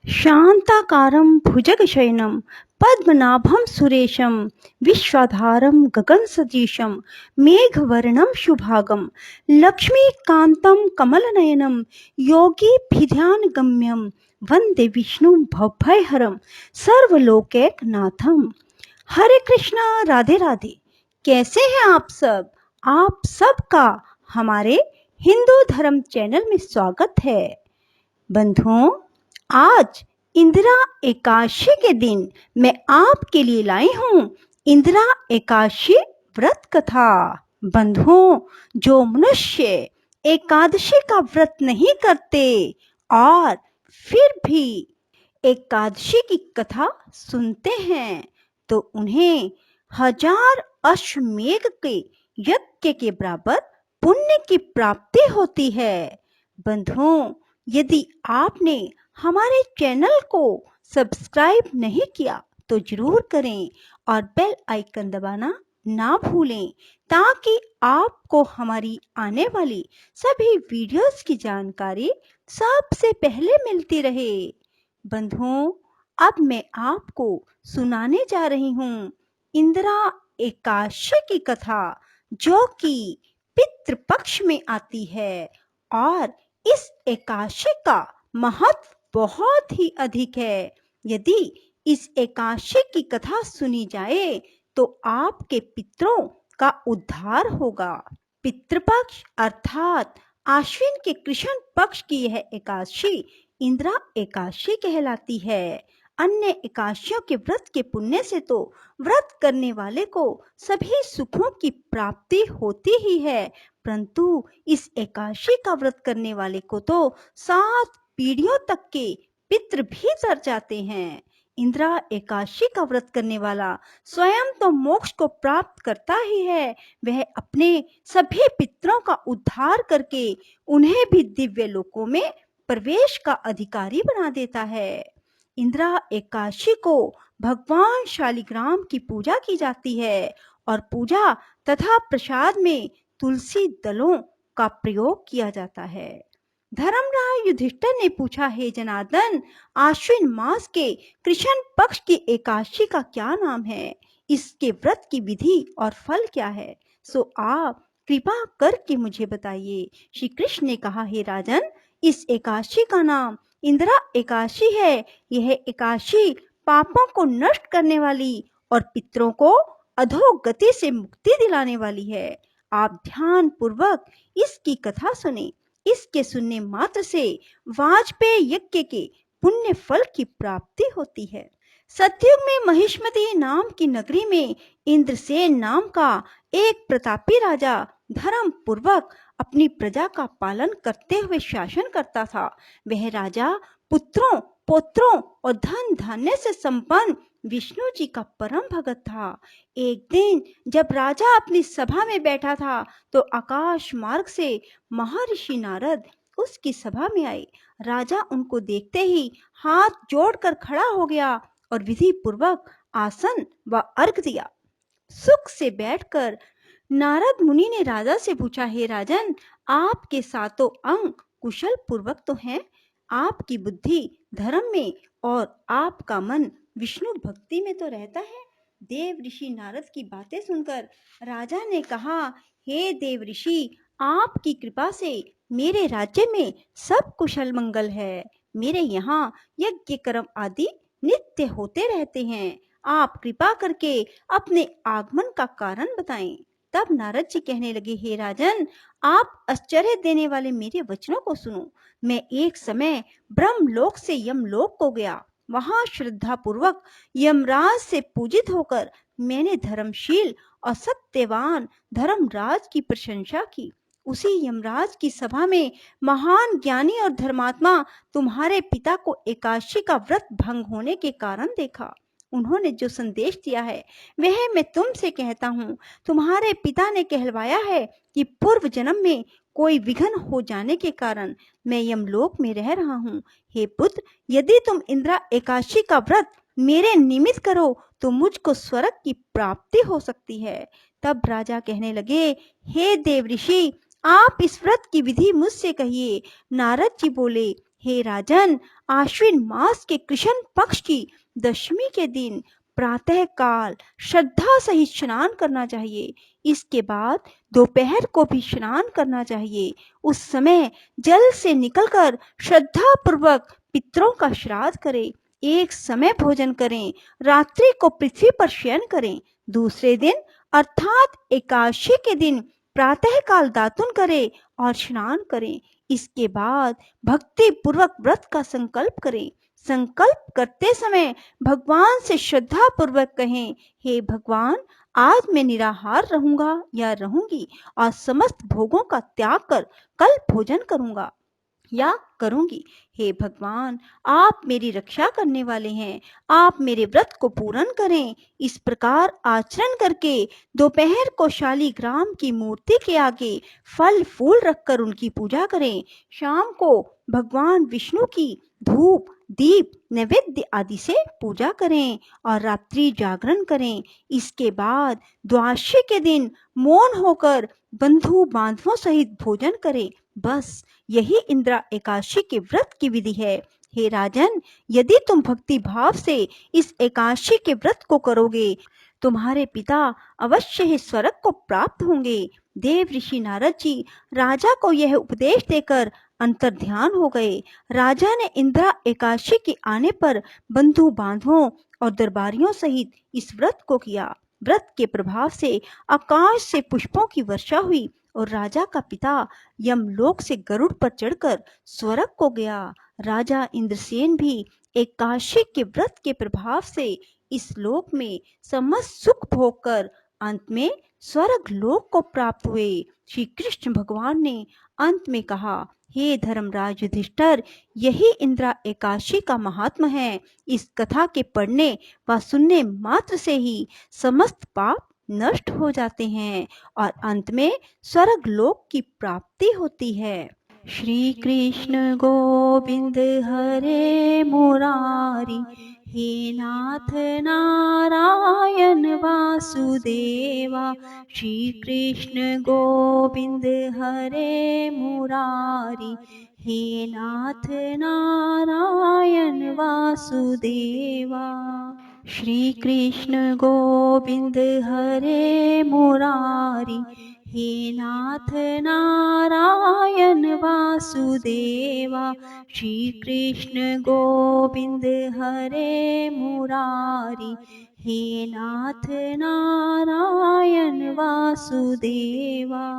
शान्ताकारं भुजगशयनं पद्मनाभं सुरेशं विश्वाधारं गगनसदृशं मेघवर्णं शुभांगं लक्ष्मीकान्तं कमलनयनं योगिभिध्यानगम्यं वन्दे विष्णुं भवभयहरं सर्वलोकैकनाथं। हरे कृष्णा, राधे राधे। कैसे हैं आप सब? आप सबका हमारे हिंदू धर्म चैनल में स्वागत है। बंधुओं, आज इंदिरा एकादशी के दिन मैं आपके लिए लाई हूँ इंदिरा एकादशी व्रत कथा। बंधुओं, जो मनुष्य एकादशी का व्रत नहीं करते और फिर भी एकादशी की कथा सुनते हैं तो उन्हें 1000 अश्वमेघ के यज्ञ के बराबर पुण्य की प्राप्ति होती है। बंधुओं, यदि आपने हमारे चैनल को सब्सक्राइब नहीं किया तो जरूर करें और बेल आइकन दबाना ना भूलें ताकि आपको हमारी आने वाली सभी वीडियोस की जानकारी सबसे पहले मिलती रहे। बंधुओं, अब मैं आपको सुनाने जा रही हूँ इंदिरा एकादशी की कथा, जो कि पितृपक्ष में आती है और इस एकादशी का महत्व बहुत ही अधिक है। यदि इस एकादशी की कथा सुनी जाए तो आपके पितरों का उद्धार होगा। पितृपक्ष अर्थात आश्विन के कृष्ण पक्ष की यह एकादशी इंदिरा एकादशी कहलाती है। अन्य एकादशियों के व्रत के पुण्य से तो व्रत करने वाले को सभी सुखों की प्राप्ति होती ही है, परंतु इस एकादशी का व्रत करने वाले को तो 7 पीढ़ियों तक के पितृ भी तर जाते हैं। इंदिरा एकादशी का व्रत करने वाला स्वयं तो मोक्ष को प्राप्त करता ही है, वह अपने सभी पितरों का उद्धार करके उन्हें भी दिव्य लोकों में प्रवेश का अधिकारी बना देता है। इंदिरा एकादशी को भगवान शालिग्राम की पूजा की जाती है और पूजा तथा प्रसाद में तुलसी दलों का प्रयोग किया जाता है। धर्मराज युधिष्ठिर ने पूछा, हे जनार्दन, आश्विन मास के कृष्ण पक्ष की एकादशी का क्या नाम है? इसके व्रत की विधि और फल क्या है? सो आप कृपा करके मुझे बताइए। श्री कृष्ण ने कहा, हे राजन, इस एकादशी का नाम इंदिरा एकादशी है। यह एकादशी पापों को नष्ट करने वाली और पितरों को अधोगति से मुक्ति दिलाने वाली है। आप ध्यान पूर्वक इसकी कथा सुने। इसके सुनने मात्र से वाजपेयी यज्ञ के पुण्य फल की प्राप्ति होती है। सतयुग में महिष्मती नाम की नगरी में इंद्रसेन नाम का एक प्रतापी राजा धर्म पूर्वक अपनी प्रजा का पालन करते हुए शासन करता था। वह राजा पुत्रों, पौत्रों और धन धान्य से संपन्न विष्णु जी का परम भगत था। एक दिन जब राजा अपनी सभा में बैठा था तो आकाश मार्ग से महर्षि नारद उसकी सभा में आए। राजा उनको देखते ही हाथ जोड़कर खड़ा हो गया और विधि पूर्वक आसन व अर्घ दिया। सुख से बैठकर नारद मुनि ने राजा से पूछा, हे राजन, आपके सातों अंग कुशल पूर्वक तो हैं? आपकी बुद्धि धर्म में और आपका मन विष्णु भक्ति में तो रहता है? देव ऋषि नारद की बातें सुनकर राजा ने कहा, हे देव ऋषि, आपकी कृपा से मेरे राज्य में सब कुशल मंगल है। मेरे यहाँ यज्ञ कर्म आदि नित्य होते रहते हैं। आप कृपा करके अपने आगमन का कारण बताएं। तब नारद जी कहने लगे, हे राजन, आप आश्चर्य देने वाले मेरे वचनों को सुनो। मैं एक समय ब्रह्मलोक से यमलोक को गया। वहां श्रद्धा पूर्वक यमराज से पूजित होकर मैंने धर्मशील और सत्यवान धर्मराज की प्रशंसा की। उसी यमराज की सभा में महान ज्ञानी और धर्मात्मा तुम्हारे पिता को एकादशी का व्रत भंग होने के कारण देखा। उन्होंने जो संदेश दिया है वह मैं तुमसे कहता हूँ। तुम्हारे पिता ने कहलवाया है कि पूर्व जन्म में कोई विघ्न हो जाने के कारण मैं यमलोक में रह रहा हूँ। हे पुत्र, यदि तुम इंदिरा एकादशी का व्रत मेरे निमित्त करो तो मुझको स्वर्ग की प्राप्ति हो सकती है। तब राजा कहने लगे, हे देव ऋषि, आप इस व्रत की विधि मुझसे कहिए। नारद जी बोले, हे राजन, आश्विन मास के कृष्ण पक्ष की दशमी के दिन प्रातः काल श्रद्धा सहित स्नान करना चाहिए। इसके बाद दोपहर को भी स्नान करना चाहिए। उस समय जल से निकलकर श्रद्धा पूर्वक पितरों का श्राद्ध करें। एक समय भोजन करें। रात्रि को पृथ्वी पर शयन करें। दूसरे दिन अर्थात एकादशी के दिन प्रातः काल दातुन करें और स्नान करें। इसके बाद भक्ति पूर्वक व्रत का संकल्प करें। संकल्प करते समय भगवान से श्रद्धा पूर्वक कहें, हे भगवान, आज मैं निराहार रहूंगा या रहूंगी और समस्त भोगों का त्याग कर कल भोजन करूंगा या करूंगी। हे भगवान, आप मेरी रक्षा करने वाले हैं, आप मेरे व्रत को पूर्ण करें। इस प्रकार आचरण करके दोपहर को शालिग्राम की मूर्ति के आगे फल फूल रखकर उनकी पूजा करें। शाम को भगवान विष्णु की धूप दीप नैवेद्य आदि से पूजा करें और रात्रि जागरण करें। इसके बाद द्वादशी के दिन मौन होकर बंधु बांधवों सहित भोजन करें। बस यही इंदिरा एकादशी के व्रत की विधि है। हे राजन, यदि तुम भक्ति भाव से इस एकादशी के व्रत को करोगे, तुम्हारे पिता अवश्य ही स्वर्ग को प्राप्त होंगे। देव ऋषि नारद जी राजा को यह उपदेश देकर अंतर्ध्यान हो गए। राजा ने इंदिरा एकादशी के आने पर बंधु बांधवों और दरबारियों सहित इस व्रत को किया। व्रत के प्रभाव से आकाश से पुष्पों की वर्षा हुई और राजा का पिता यमलोक से गरुड़ पर चढ़कर स्वर्ग को गया। राजा इंद्रसेन भी एकादशी के व्रत के प्रभाव से इस लोक में समस्त सुख भोग कर अंत में स्वर्ग लोक को प्राप्त हुए। श्री कृष्ण भगवान ने अंत में कहा, हे धर्मराज युधिष्ठिर, यही इंदिरा एकादशी का महात्म है। इस कथा के पढ़ने व सुनने मात्र से ही समस्त पाप नष्ट हो जाते हैं और अंत में स्वर्ग लोक की प्राप्ति होती है। श्री कृष्ण गोविंद हरे मुरारी, हे नाथ नारायण वासुदेवा। श्री कृष्ण गोविंद हरे मुरारी, हे नाथ नारायण वासुदेवा। श्री कृष्ण गोविंद हरे मुरारी, हे नाथ नारायण वासुदेवा। श्री कृष्ण गोविंद हरे मुरारी, हे नाथ नारायण वासुदेवा।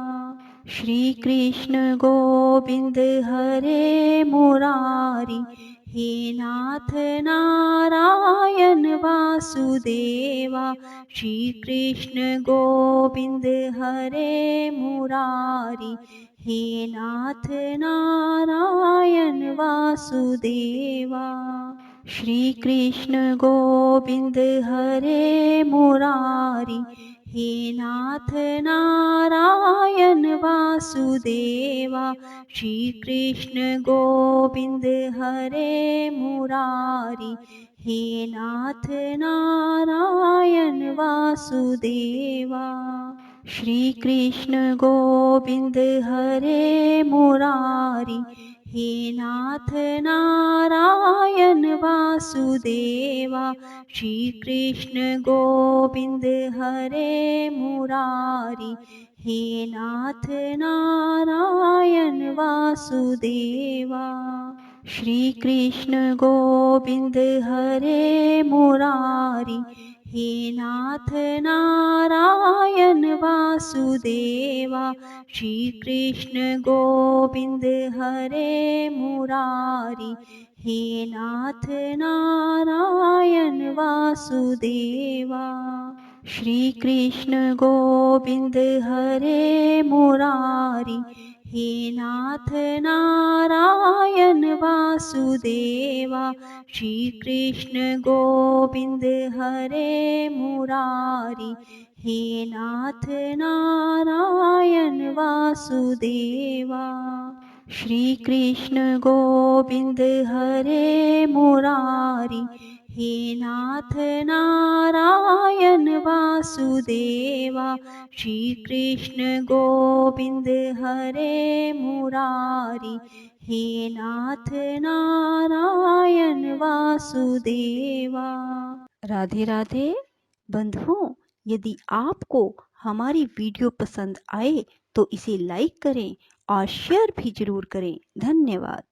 श्री कृष्ण गोविंद हरे मुरारी, हे नाथ नारायण वासुदेवा। श्री कृष्ण गोविंद हरे मुरारी, हे नाथ नारायण वासुदेवा। श्री कृष्ण गोविंद हरे मुरारी, हे नाथ नारायण वासुदेवा। श्री कृष्ण गोविंद हरे मुरारी, हे नाथ नारायण वासुदेवा। श्री कृष्ण गोविंद हरे मुरारी, हे नाथ नारायण वासुदेवा। श्री कृष्ण गोविंद हरे मुरारी, हे नाथ नारायण वासुदेवा। श्री कृष्ण गोविंद हरे मुरारी, हे नाथ नारायण वासुदेवा। श्री कृष्ण गोविंद हरे मुरारी, हे नाथ नारायण वासुदेवा। श्री कृष्ण गोविंद हरे मुरारी, हे नाथ नारायण वासुदेवा। श्री कृष्ण गोविंद हरे मुरारी, हे नाथ नारायण वासुदेवा। श्री कृष्ण गोविंद हरे मुरारी, हे नाथ नारायण वासुदेवा। श्री कृष्ण गोविंद हरे मुरारी, हे नाथ नारायण वासुदेवा। राधे राधे बंधुओं, यदि आपको हमारी वीडियो पसंद आए तो इसे लाइक करें और शेयर भी जरूर करें। धन्यवाद।